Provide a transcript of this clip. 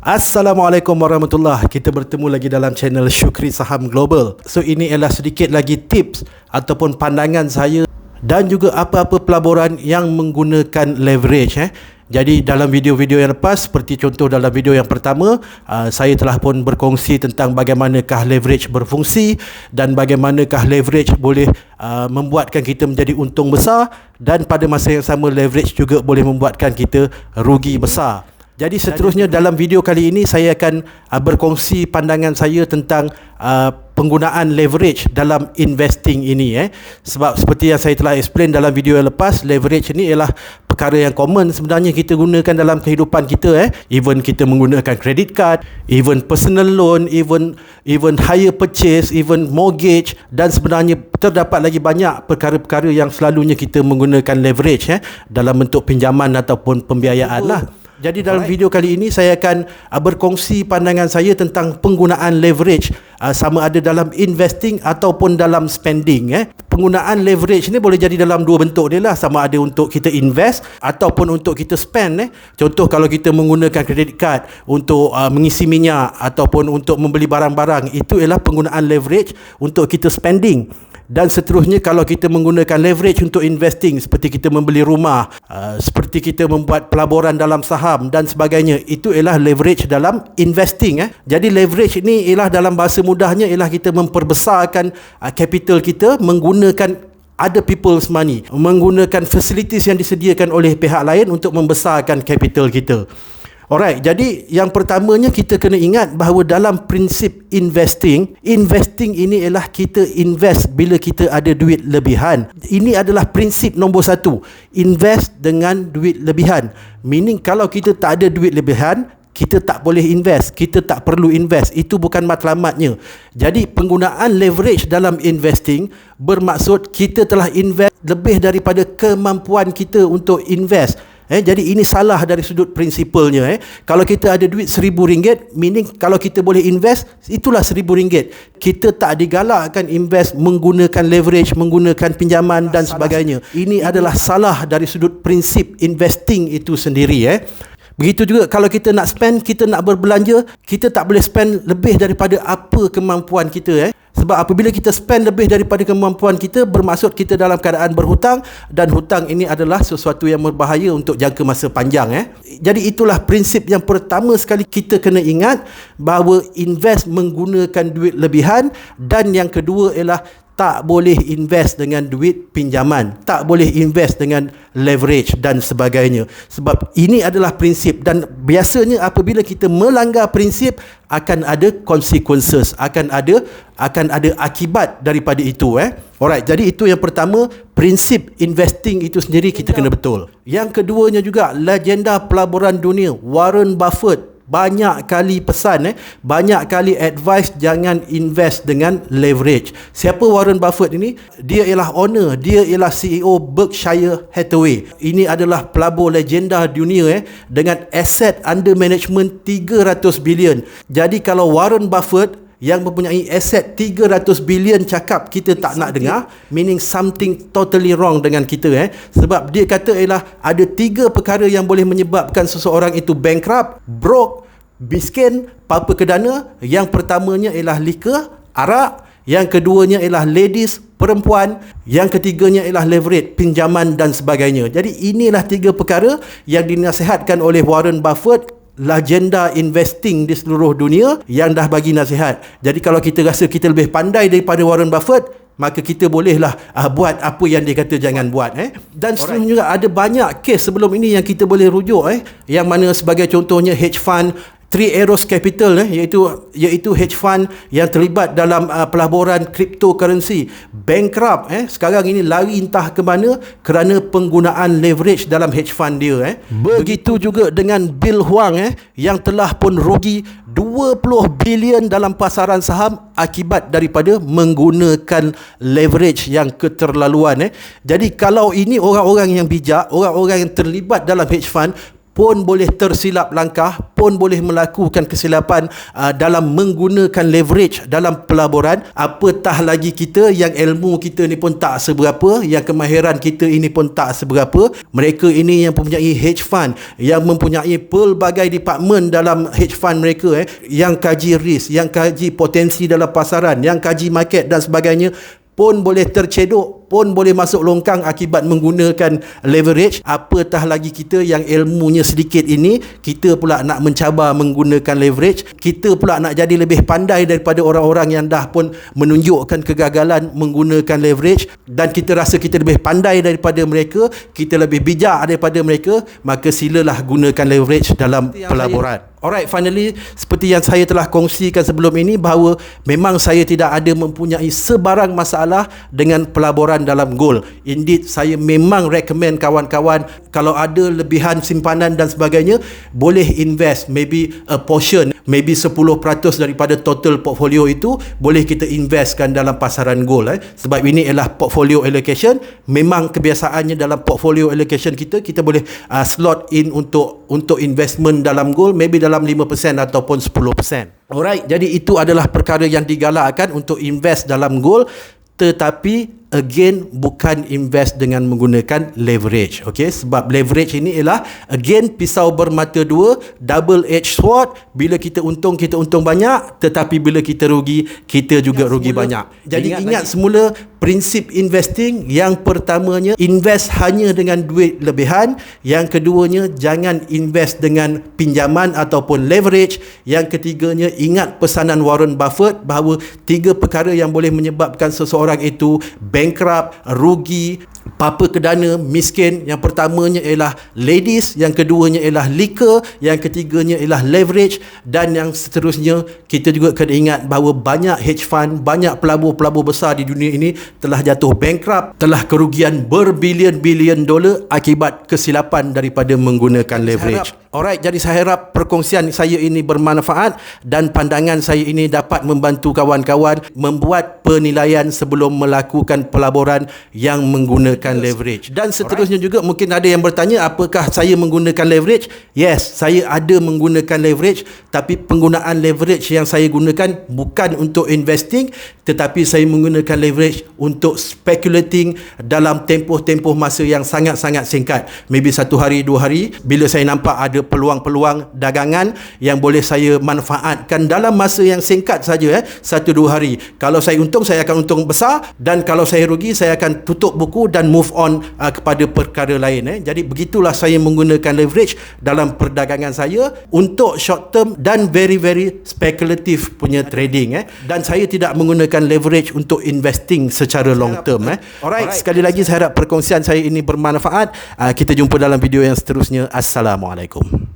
Assalamualaikum warahmatullahi. Kita bertemu lagi dalam channel Syukri Saham Global. So ini adalah sedikit lagi tips ataupun pandangan saya dan juga apa-apa pelaburan yang menggunakan leverage. Jadi dalam video-video yang lepas, seperti contoh dalam video yang pertama, saya telah pun berkongsi tentang bagaimanakah leverage berfungsi dan bagaimanakah leverage boleh membuatkan kita menjadi untung besar, dan pada masa yang sama leverage juga boleh membuatkan kita rugi besar. Jadi seterusnya dalam video kali ini saya akan berkongsi pandangan saya tentang penggunaan leverage dalam investing ini. Sebab seperti yang saya telah explain dalam video yang lepas, leverage ini ialah perkara yang common sebenarnya kita gunakan dalam kehidupan kita. Even kita menggunakan credit card, even personal loan, even hire purchase, even mortgage, dan sebenarnya terdapat lagi banyak perkara-perkara yang selalunya kita menggunakan leverage dalam bentuk pinjaman ataupun pembiayaan lah. Jadi dalam video kali ini saya akan berkongsi pandangan saya tentang penggunaan leverage, sama ada dalam investing ataupun dalam spending. Penggunaan leverage ni boleh jadi dalam dua bentuk dia lah, sama ada untuk kita invest ataupun untuk kita spend. Contoh kalau kita menggunakan credit card untuk mengisi minyak ataupun untuk membeli barang-barang, itu ialah penggunaan leverage untuk kita spending. Dan seterusnya kalau kita menggunakan leverage untuk investing, seperti kita membeli rumah, seperti kita membuat pelaburan dalam saham dan sebagainya, itu ialah leverage dalam investing. Jadi leverage ini ialah dalam bahasa mudahnya ialah kita memperbesarkan capital kita menggunakan other people's money, menggunakan facilities yang disediakan oleh pihak lain untuk membesarkan capital kita. Alright, jadi yang pertamanya kita kena ingat bahawa dalam prinsip investing ini ialah kita invest bila kita ada duit lebihan. Ini adalah prinsip nombor satu, invest dengan duit lebihan. Meaning kalau kita tak ada duit lebihan, kita tak boleh invest, kita tak perlu invest. Itu bukan matlamatnya. Jadi penggunaan leverage dalam investing bermaksud kita telah invest lebih daripada kemampuan kita untuk invest. Jadi ini salah dari sudut prinsipalnya. Kalau kita ada duit RM1,000, meaning kalau kita boleh invest, itulah RM1,000. Kita tak digalakkan invest menggunakan leverage, menggunakan pinjaman dan sebagainya. Ini adalah salah dari sudut prinsip investing itu sendiri. Begitu juga kalau kita nak spend, kita nak berbelanja, kita tak boleh spend lebih daripada apa kemampuan kita. Sebab apabila kita spend lebih daripada kemampuan kita, bermaksud kita dalam keadaan berhutang, dan hutang ini adalah sesuatu yang berbahaya untuk jangka masa panjang. Jadi itulah prinsip yang pertama sekali kita kena ingat, bahawa invest menggunakan duit lebihan, dan yang kedua ialah tak boleh invest dengan duit pinjaman, tak boleh invest dengan leverage dan sebagainya. Sebab ini adalah prinsip, dan biasanya apabila kita melanggar prinsip akan ada consequences, akan ada akibat daripada itu. Alright, jadi itu yang pertama, prinsip investing itu sendiri kita kena betul. Yang keduanya juga, legenda pelaburan dunia Warren Buffett banyak kali pesan, banyak kali advice jangan invest dengan leverage. Siapa Warren Buffett ini? Dia ialah owner, dia ialah CEO Berkshire Hathaway. Ini adalah pelabur legenda dunia dengan aset under management 300 bilion. Jadi kalau Warren Buffett yang mempunyai aset 300 bilion cakap kita tak nak dengar, meaning something totally wrong dengan kita. Sebab dia kata ialah ada 3 perkara yang boleh menyebabkan seseorang itu bankrupt, broke, miskin, papa kedana. Yang pertamanya ialah liquor, arak. Yang keduanya ialah ladies, perempuan. Yang ketiganya ialah leverage, pinjaman dan sebagainya. Jadi inilah 3 perkara yang dinasihatkan oleh Warren Buffett, legenda investing di seluruh dunia, yang dah bagi nasihat. Jadi kalau kita rasa kita lebih pandai daripada Warren Buffett, maka kita bolehlah buat apa yang dia kata jangan buat. Dan seterusnya juga ada banyak kes sebelum ini yang kita boleh rujuk, yang mana sebagai contohnya hedge fund, Three Arrows Capital, iaitu hedge fund yang terlibat dalam pelaburan cryptocurrency, bankrupt. Sekarang ini lari entah ke mana kerana penggunaan leverage dalam hedge fund dia. Begitu juga dengan Bill Hwang, yang telah pun rugi 20 bilion dalam pasaran saham akibat daripada menggunakan leverage yang keterlaluan. Jadi kalau ini orang-orang yang bijak, orang-orang yang terlibat dalam hedge fund, pun boleh tersilap langkah, pun boleh melakukan kesilapan dalam menggunakan leverage dalam pelaburan. Apatah lagi kita yang ilmu kita ni pun tak seberapa, yang kemahiran kita ini pun tak seberapa. Mereka ini yang mempunyai hedge fund, yang mempunyai pelbagai department dalam hedge fund mereka, yang kaji risk, yang kaji potensi dalam pasaran, yang kaji market dan sebagainya, pun boleh tercedok, pun boleh masuk longkang akibat menggunakan leverage. Apatah lagi kita yang ilmunya sedikit ini, kita pula nak mencabar menggunakan leverage. Kita pula nak jadi lebih pandai daripada orang-orang yang dah pun menunjukkan kegagalan menggunakan leverage, dan kita rasa kita lebih pandai daripada mereka, kita lebih bijak daripada mereka, maka silalah gunakan leverage dalam pelaburan. Alright, finally, seperti yang saya telah kongsikan sebelum ini, bahawa memang saya tidak ada mempunyai sebarang masalah dengan pelaburan dalam gold. Indeed, saya memang recommend kawan-kawan, kalau ada lebihan simpanan dan sebagainya, boleh invest maybe a portion, maybe 10% daripada total portfolio itu boleh kita investkan dalam pasaran gold. Sebab ini ialah portfolio allocation. Memang kebiasaannya dalam portfolio allocation kita boleh slot in untuk investment dalam gold, maybe dalam 5% ataupun 10%. Alright, jadi itu adalah perkara yang digalakkan untuk invest dalam gold, tetapi again bukan invest dengan menggunakan leverage. Okey, sebab leverage ini ialah again pisau bermata dua, double edge sword. Bila kita untung banyak, tetapi bila kita rugi, kita juga rugi banyak. Jadi ingat semula prinsip investing. Yang pertamanya, invest hanya dengan duit lebihan. Yang keduanya, jangan invest dengan pinjaman ataupun leverage. Yang ketiganya, ingat pesanan Warren Buffett bahawa 3 perkara yang boleh menyebabkan seseorang itu bankrupt, rugi, papa kedana, miskin. Yang pertamanya ialah ladies, yang keduanya ialah liquor, yang ketiganya ialah leverage, dan yang seterusnya kita juga kena ingat bahawa banyak hedge fund, banyak pelabur-pelabur besar di dunia ini telah jatuh bankrupt, telah kerugian berbilion-bilion dolar akibat kesilapan daripada menggunakan leverage. Alright, jadi saya harap perkongsian saya ini bermanfaat dan pandangan saya ini dapat membantu kawan-kawan membuat penilaian sebelum melakukan pelaburan yang menggunakan leverage. Dan seterusnya juga mungkin ada yang bertanya, apakah saya menggunakan leverage? Yes, saya ada menggunakan leverage, tapi penggunaan leverage yang saya gunakan bukan untuk investing, tetapi saya menggunakan leverage untuk speculating dalam tempoh-tempoh masa yang sangat-sangat singkat. Maybe 1 hari, 2 hari, bila saya nampak ada peluang-peluang dagangan yang boleh saya manfaatkan dalam masa yang singkat saja, 1-2 hari. Kalau saya untung, saya akan untung besar, dan kalau saya rugi, saya akan tutup buku dan move on kepada perkara lain. Jadi begitulah saya menggunakan leverage dalam perdagangan saya untuk short term dan very speculative punya trading. Dan saya tidak menggunakan leverage untuk investing secara long term. Alright, sekali lagi saya harap perkongsian saya ini bermanfaat. Kita jumpa dalam video yang seterusnya. Assalamualaikum.